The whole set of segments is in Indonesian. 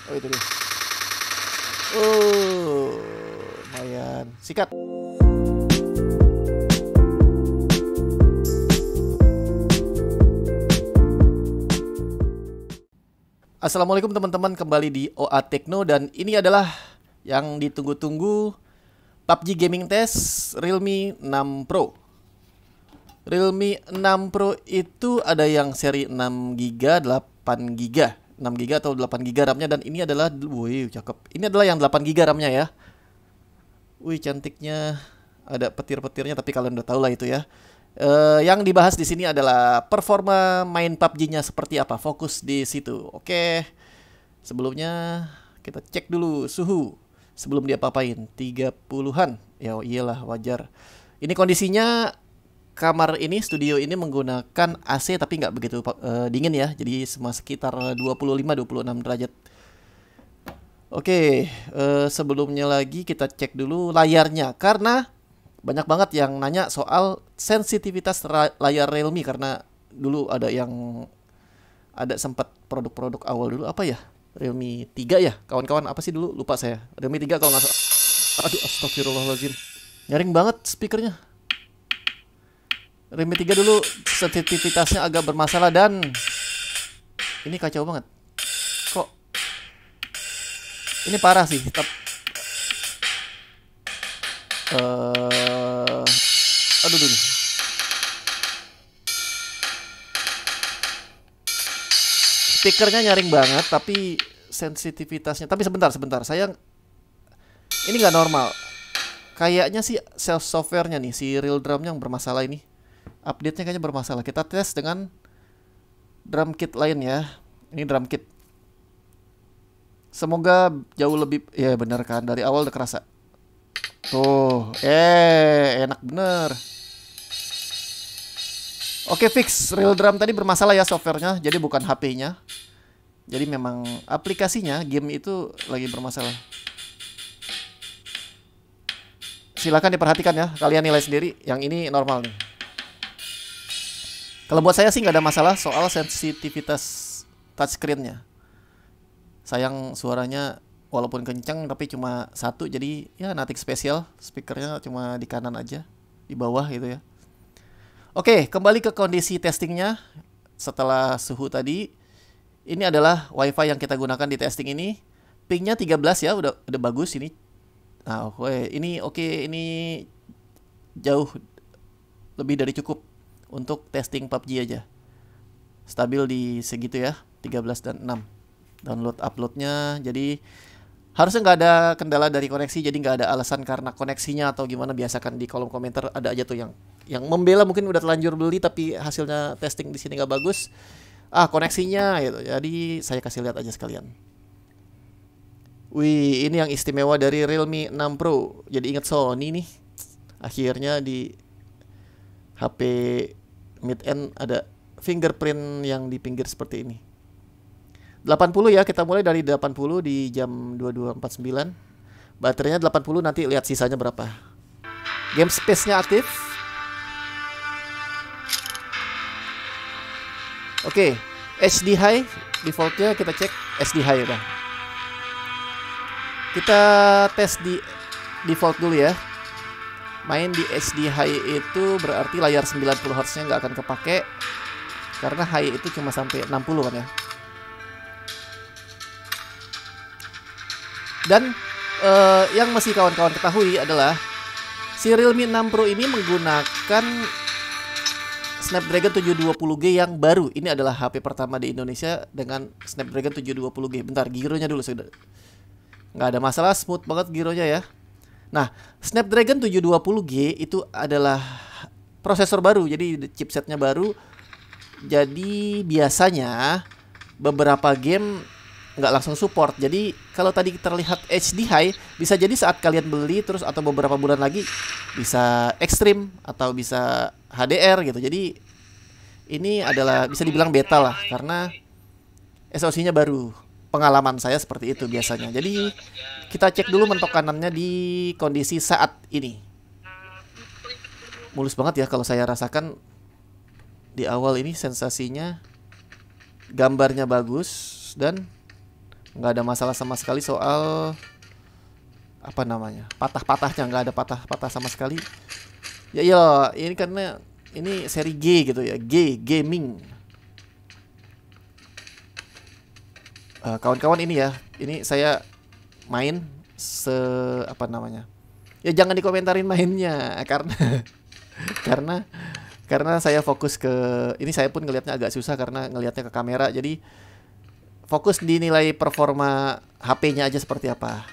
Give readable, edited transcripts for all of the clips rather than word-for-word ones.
Oh itu dia. Oh, lumayan. Sikat. Assalamualaikum teman-teman, kembali di OA Tekno dan ini adalah yang ditunggu-tunggu PUBG Gaming Test Realme 6 Pro. Realme 6 Pro itu ada yang seri 6GB, 8GB, 6GB atau 8GB RAM-nya, dan ini adalah, wih cakep. Ini adalah yang 8GB RAM-nya ya. Wih cantiknya, ada petir-petirnya, tapi kalian udah tahu lah itu ya. Yang dibahas di sini adalah performa main PUBG-nya seperti apa. Fokus di situ. Oke. Sebelumnya kita cek dulu suhu sebelum dia papain 30-an. Ya iyalah wajar. Ini kondisinya kamar ini, studio ini menggunakan AC tapi nggak begitu dingin ya. Jadi sekitar 25-26 derajat. Oke, sebelumnya lagi kita cek dulu layarnya karena banyak banget yang nanya soal sensitivitas layar Realme, karena dulu ada sempat produk-produk awal dulu apa ya, Realme 3 ya kawan-kawan, apa sih dulu lupa saya, Realme 3 kalau nggak salah. Aduh astagfirullahaladzim, nyaring banget speakernya. Realme 3 dulu sensitivitasnya agak bermasalah dan ini kacau banget. Kok ini parah sih, aduh. Speakernya nyaring banget, tapi sensitivitasnya. Tapi sebentar, sayang. Ini nggak normal. Kayaknya sih softwarenya nih, si real drumnya yang bermasalah ini. Update-nya kayaknya bermasalah. Kita tes dengan drum kit lain ya. Ini drum kit. Semoga jauh lebih, ya bener kan, dari awal udah kerasa. Tuh, enak bener. Oke, fix. Real drum tadi bermasalah ya softwarenya, jadi bukan HP-nya. Jadi memang aplikasinya, game itu lagi bermasalah. Silakan diperhatikan ya, kalian nilai sendiri. Yang ini normal nih. Kalau buat saya sih nggak ada masalah soal sensitivitas touchscreen-nya. Sayang suaranya walaupun kencang tapi cuma satu, jadi ya nothing spesial. Speakernya cuma di kanan aja, di bawah gitu ya. Oke, kembali ke kondisi testingnya setelah suhu tadi. Ini adalah WiFi yang kita gunakan di testing ini. Pingnya 13 ya, udah bagus ini. Nah, ini jauh lebih dari cukup untuk testing PUBG aja. Stabil di segitu ya, 13 dan 6. Download uploadnya, jadi harusnya nggak ada kendala dari koneksi, jadi nggak ada alasan karena koneksinya atau gimana. Biasakan di kolom komentar ada aja tuh yang membela, mungkin udah terlanjur beli tapi hasilnya testing di sini nggak bagus. Koneksinya gitu. Jadi saya kasih lihat aja sekalian. Wih, ini yang istimewa dari Realme 6 Pro. Jadi ingat Sony nih. Akhirnya di HP mid-end ada fingerprint yang di pinggir seperti ini. 80 ya, kita mulai dari 80 di jam 22.49. Baterainya 80, nanti lihat sisanya berapa. Game space-nya aktif. Oke, HD high defaultnya kita cek HD high udah. Kita tes di default dulu ya. Main di HD high itu berarti layar 90 Hz-nya nggak akan kepake, karena high itu cuma sampai 60 kan ya. Dan yang masih kawan-kawan ketahui adalah si Realme 6 Pro ini menggunakan Snapdragon 720G yang baru. Ini adalah HP pertama di Indonesia dengan Snapdragon 720G. Bentar, gironya dulu sudah. Nggak ada masalah, smooth banget gironya ya. Nah, Snapdragon 720G itu adalah prosesor baru, jadi chipsetnya baru. Jadi biasanya beberapa game nggak langsung support. Jadi kalau tadi terlihat HD high, bisa jadi saat kalian beli terus atau beberapa bulan lagi bisa extreme atau bisa HDR gitu. Jadi ini adalah bisa dibilang beta lah, karena SoC-nya baru. Pengalaman saya seperti itu biasanya. Jadi kita cek dulu mentok kanannya di kondisi saat ini. Mulus banget ya kalau saya rasakan di awal ini, sensasinya gambarnya bagus dan nggak ada masalah sama sekali soal apa namanya, patah-patahnya, nggak ada patah-patah sama sekali. Ya iya, ini karena ini seri G gitu ya, G gaming. Kawan-kawan ini ya, ini saya main apa namanya? Ya jangan dikomentarin mainnya karena karena karena saya fokus ke ini, saya pun ngelihatnya agak susah karena ngelihatnya ke kamera. Jadi fokus di nilai performa HP-nya aja seperti apa.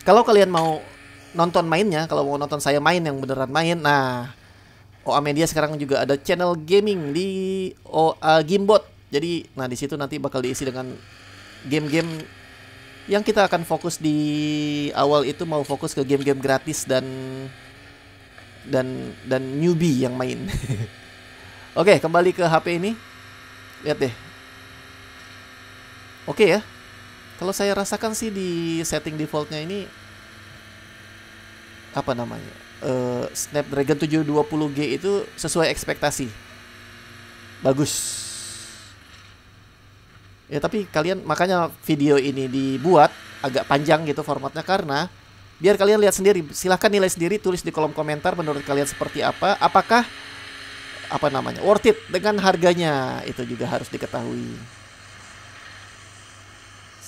Kalau kalian mau nonton mainnya, kalau mau nonton saya main yang beneran main, nah OA Media sekarang juga ada channel gaming di OA Gamebot. Jadi, nah di situ nanti bakal diisi dengan game-game yang kita akan fokus di awal itu, mau fokus ke game-game gratis dan newbie yang main. Oke, kembali ke HP ini. Lihat deh. Oke ya. Kalau saya rasakan sih di setting defaultnya ini apa namanya? Snapdragon 720G itu sesuai ekspektasi. Bagus. Ya tapi kalian, makanya video ini dibuat agak panjang gitu formatnya, karena biar kalian lihat sendiri. Silahkan nilai sendiri, tulis di kolom komentar menurut kalian seperti apa. Apakah apa namanya worth it dengan harganya, itu juga harus diketahui.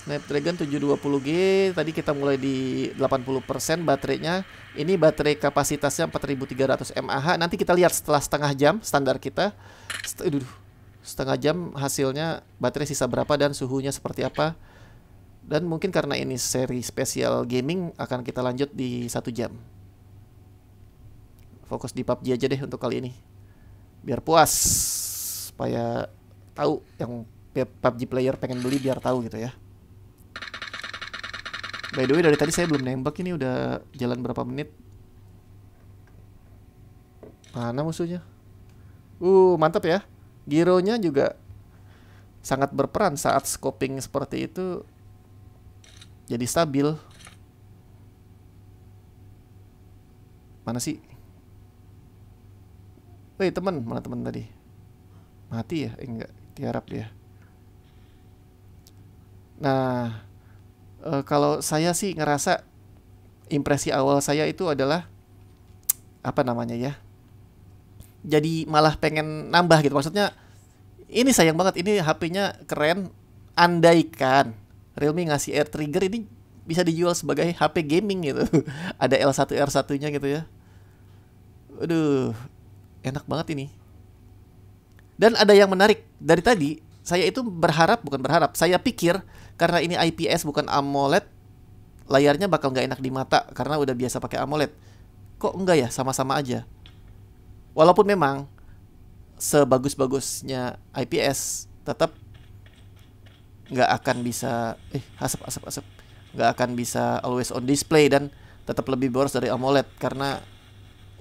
Snapdragon 720G tadi kita mulai di 80% baterainya. Ini baterai kapasitasnya 4300 mAh. Nanti kita lihat setelah setengah jam standar kita. Setengah jam hasilnya baterai sisa berapa dan suhunya seperti apa. Dan mungkin karena ini seri spesial gaming, akan kita lanjut di 1 jam. Fokus di PUBG aja deh untuk kali ini, biar puas, supaya tahu yang PUBG player pengen beli biar tahu gitu ya. By the way, dari tadi saya belum nembak. Ini udah jalan berapa menit. Mana musuhnya? Mantap ya. Gironya juga sangat berperan saat scoping seperti itu. Jadi stabil. Mana sih? Woi teman, mana teman tadi? Mati ya? Enggak, tiarap dia. Nah, kalau saya sih ngerasa impresi awal saya itu adalah apa namanya ya? Jadi malah pengen nambah gitu. Maksudnya ini sayang banget, ini HP-nya keren. Andaikan Realme ngasih Air Trigger, ini bisa dijual sebagai HP gaming gitu. Ada L1 R1-nya gitu ya. Aduh, enak banget ini. Dan ada yang menarik dari tadi, saya itu bukan berharap, saya pikir karena ini IPS bukan AMOLED, layarnya bakal nggak enak di mata karena udah biasa pakai AMOLED. Kok enggak ya, sama-sama aja. Walaupun memang sebagus-bagusnya IPS, tetap nggak akan bisa asap nggak akan bisa always on display dan tetap lebih boros dari AMOLED karena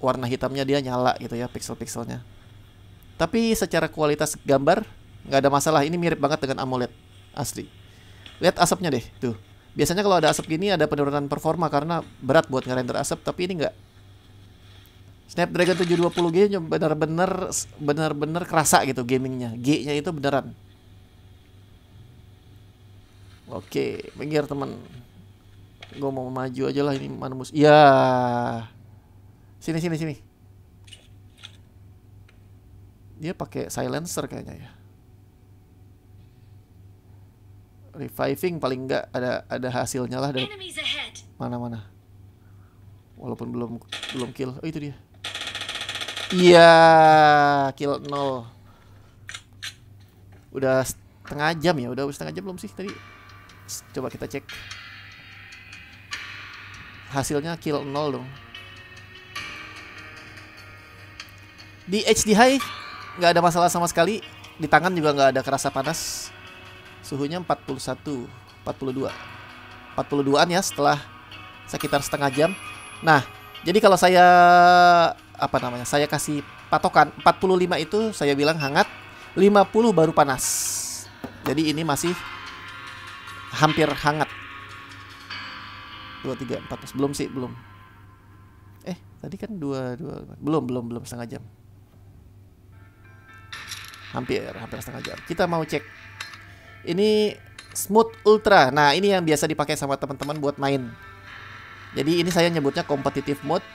warna hitamnya dia nyala gitu ya, pixel-pixelnya. Tapi secara kualitas gambar nggak ada masalah. Ini mirip banget dengan AMOLED asli. Lihat asapnya deh tuh. Biasanya kalau ada asap gini ada penurunan performa karena berat buat ngerender asap, tapi ini nggak. Snapdragon 720G benar-benar kerasa gitu gamingnya. G-nya itu beneran. Oke, minggir teman. Gue mau maju aja lah, ini mana musuh. Ya. Sini. Dia pakai silencer kayaknya ya. Reviving paling enggak ada hasilnya lah dari mana. Walaupun belum kill. Oh, itu dia. Iya, kill 0. Udah setengah jam ya? Udah setengah jam belum sih tadi? Coba kita cek. Hasilnya kill 0 dong. Di HD High nggak ada masalah sama sekali. Di tangan juga nggak ada kerasa panas. Suhunya 41, 42. 42-an ya setelah sekitar setengah jam. Nah, jadi kalau saya saya kasih patokan 45 itu saya bilang hangat, 50 baru panas. Jadi ini masih hampir hangat. 2, 3, 4, belum sih, belum. Tadi kan 2, belum setengah jam. Hampir setengah jam. Kita mau cek Ini Smooth Ultra. Nah, ini yang biasa dipakai sama teman-teman buat main. Jadi ini saya nyebutnya competitive mode.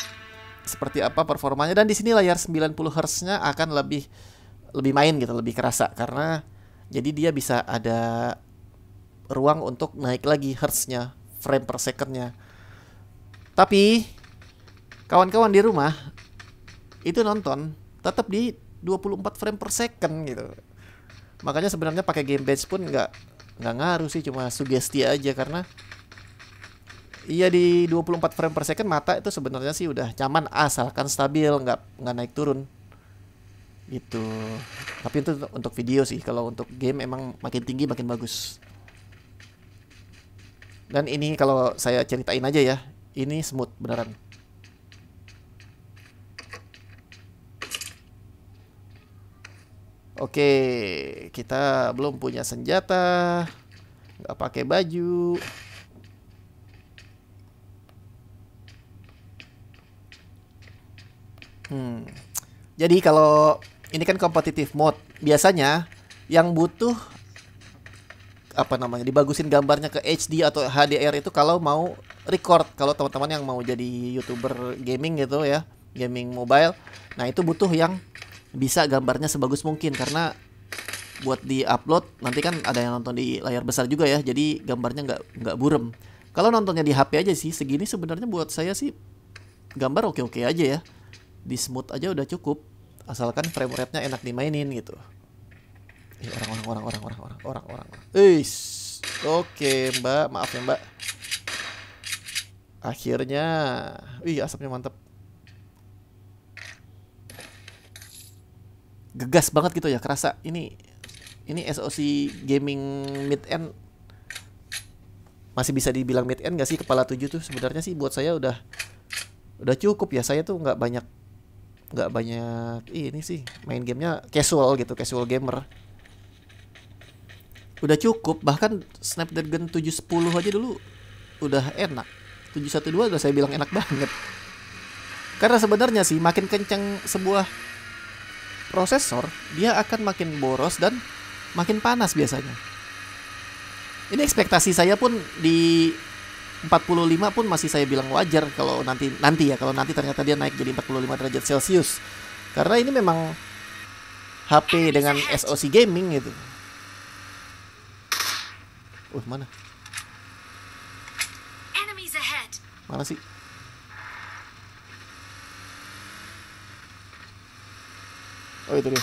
Seperti apa performanya, dan di sini layar 90 Hz-nya akan lebih main gitu, lebih kerasa karena jadi dia bisa ada ruang untuk naik lagi Hz-nya, frame per second-nya. Tapi kawan-kawan di rumah itu nonton tetap di 24 frame per second gitu. Makanya sebenarnya pakai game bench pun nggak ngaruh sih, cuma sugesti aja karena iya di 24 frame per second mata itu sebenarnya sih udah nyaman asalkan stabil, nggak naik turun gitu. Tapi itu untuk video sih, kalau untuk game emang makin tinggi makin bagus. Dan ini kalau saya ceritain aja ya, ini smooth beneran. Oke, kita belum punya senjata, nggak pakai baju. Jadi kalau ini kan competitive mode, biasanya yang butuh apa namanya dibagusin gambarnya ke HD atau HDR itu kalau mau record, kalau teman-teman yang mau jadi YouTuber gaming gitu ya, gaming mobile. Nah, itu butuh yang bisa gambarnya sebagus mungkin karena buat di-upload nanti kan ada yang nonton di layar besar juga ya. Jadi gambarnya nggak burem. Kalau nontonnya di HP aja sih segini sebenarnya buat saya sih gambar oke-oke aja ya. Di smooth aja udah cukup, asalkan frame rate-nya enak dimainin gitu. Orang. Oke, Mbak, maaf ya, Mbak. Akhirnya, asapnya mantap. Gegas banget gitu ya, kerasa. Ini SoC gaming mid end. Masih bisa dibilang mid end gak sih? Kepala 7 tuh sebenarnya sih buat saya udah cukup ya. Saya tuh nggak banyak ini sih, main gamenya casual gitu, casual gamer. Udah cukup, bahkan Snapdragon 710 aja dulu udah enak. 712 udah saya bilang enak banget. Karena sebenarnya sih makin kencang sebuah prosesor, dia akan makin boros dan makin panas biasanya. Ini ekspektasi saya pun di 45 pun masih saya bilang wajar kalau nanti ternyata dia naik jadi 45 derajat Celcius. Karena ini memang HP dengan SoC gaming gitu. Mana? Mana sih? Oh, itu dia.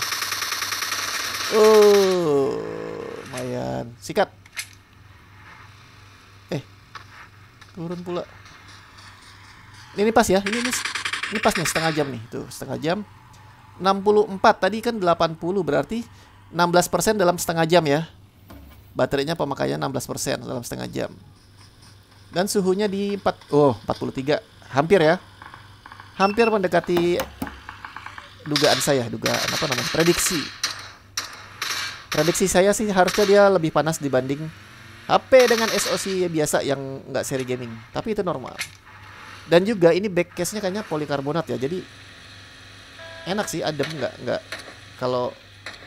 Lumayan. Sikat. Turun pula. Ini pas ya. Ini pas nih, setengah jam nih. Tuh, setengah jam. 64 tadi kan 80, berarti 16% dalam setengah jam ya. Baterainya pemakaian 16% dalam setengah jam. Dan suhunya di 43. Hampir ya. Hampir mendekati dugaan saya, prediksi. Prediksi saya sih harusnya dia lebih panas dibanding HP dengan SoC biasa yang nggak seri gaming. Tapi itu normal. Dan juga ini back case-nya kayaknya polikarbonat ya. Jadi enak sih, adem, nggak kalau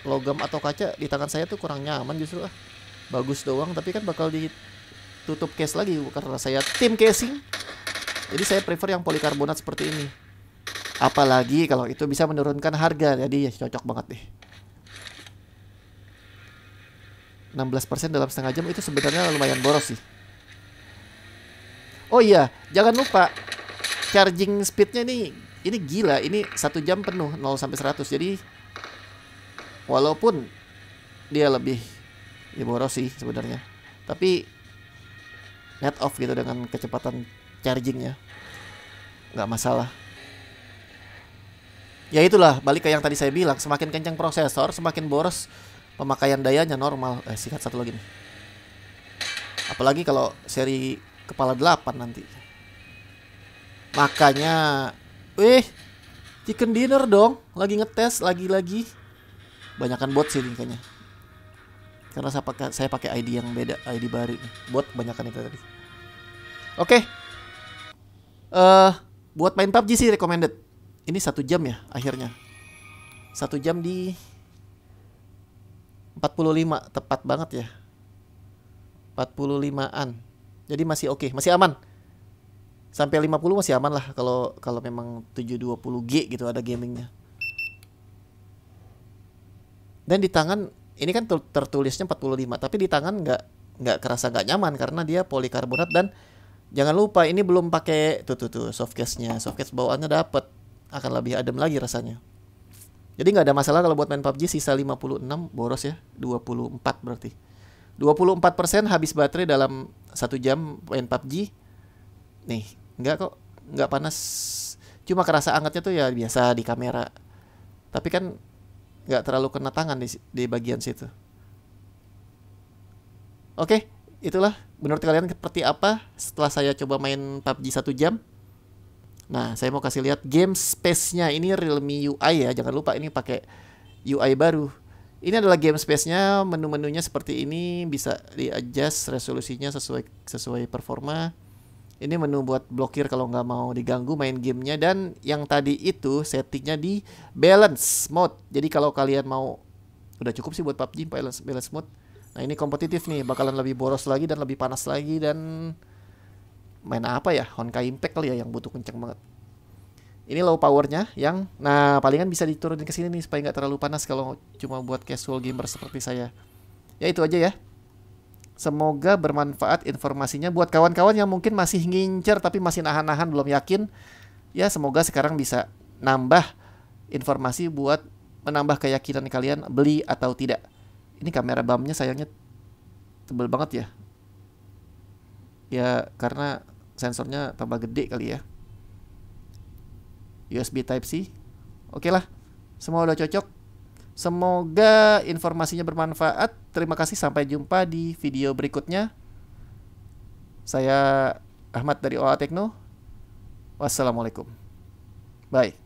logam atau kaca di tangan saya tuh kurang nyaman justru. Bagus doang, tapi kan bakal ditutup case lagi karena saya tim casing. Jadi saya prefer yang polikarbonat seperti ini. Apalagi kalau itu bisa menurunkan harga. Jadi ya cocok banget deh. 16% dalam setengah jam itu sebenarnya lumayan boros sih. Oh iya, jangan lupa charging speednya ini gila. Ini 1 jam penuh 0 sampai 100. Jadi walaupun dia lebih boros sih sebenarnya, tapi net off gitu dengan kecepatan chargingnya nggak masalah. Ya itulah, balik ke yang tadi saya bilang, semakin kencang prosesor semakin boros pemakaian dayanya normal. Sikat satu lagi nih. Apalagi kalau seri kepala 8 nanti. Makanya chicken dinner dong. Lagi ngetes lagi. Banyakan bot sih kayaknya. Karena saya pakai ID yang beda, ID baru nih. Bot banyakan itu tadi. Oke. Buat main PUBG sih recommended. Ini 1 jam ya akhirnya. 1 jam di 45, tepat banget ya. 45-an. Jadi masih oke, masih aman. Sampai 50 masih aman lah kalau kalau memang 720G gitu ada gamingnya. Dan di tangan ini kan tertulisnya 45, tapi di tangan nggak kerasa nggak nyaman karena dia polikarbonat. Dan jangan lupa ini belum pakai tuh softcase-nya. Softcase bawaannya dapet, akan lebih adem lagi rasanya. Jadi nggak ada masalah kalau buat main PUBG. Sisa 56 boros ya, 24 berarti. 24% habis baterai dalam 1 jam main PUBG. Nih, nggak kok, nggak panas. Cuma kerasa hangatnya tuh ya biasa di kamera. Tapi kan nggak terlalu kena tangan di bagian situ. Oke, itulah menurut kalian seperti apa setelah saya coba main PUBG 1 jam. Nah, saya mau kasih lihat game space-nya. Ini Realme UI ya, jangan lupa ini pakai UI baru. Ini adalah game space-nya, menu-menunya seperti ini, bisa di-adjust resolusinya sesuai performa. Ini menu buat blokir kalau nggak mau diganggu main gamenya. Dan yang tadi itu settingnya di balance mode. Jadi kalau kalian mau, udah cukup sih buat PUBG balance mode. Nah ini kompetitif nih, bakalan lebih boros lagi dan lebih panas lagi. Dan main apa ya, Honkai Impact kali ya yang butuh kenceng banget. Ini low powernya yang, nah palingan bisa diturunin ke sini nih supaya nggak terlalu panas kalau cuma buat casual gamer seperti saya. Ya itu aja ya. Semoga bermanfaat informasinya buat kawan-kawan yang mungkin masih ngincer tapi masih nahan-nahan belum yakin. Ya semoga sekarang bisa nambah informasi buat menambah keyakinan kalian beli atau tidak. Ini kamera BAM-nya sayangnya tebel banget ya. Ya karena sensornya tambah gede kali ya. USB Type-C. Oke lah, semua udah cocok. Semoga informasinya bermanfaat. Terima kasih, sampai jumpa di video berikutnya. Saya Ahmad dari OA Tekno. Wassalamualaikum. Bye.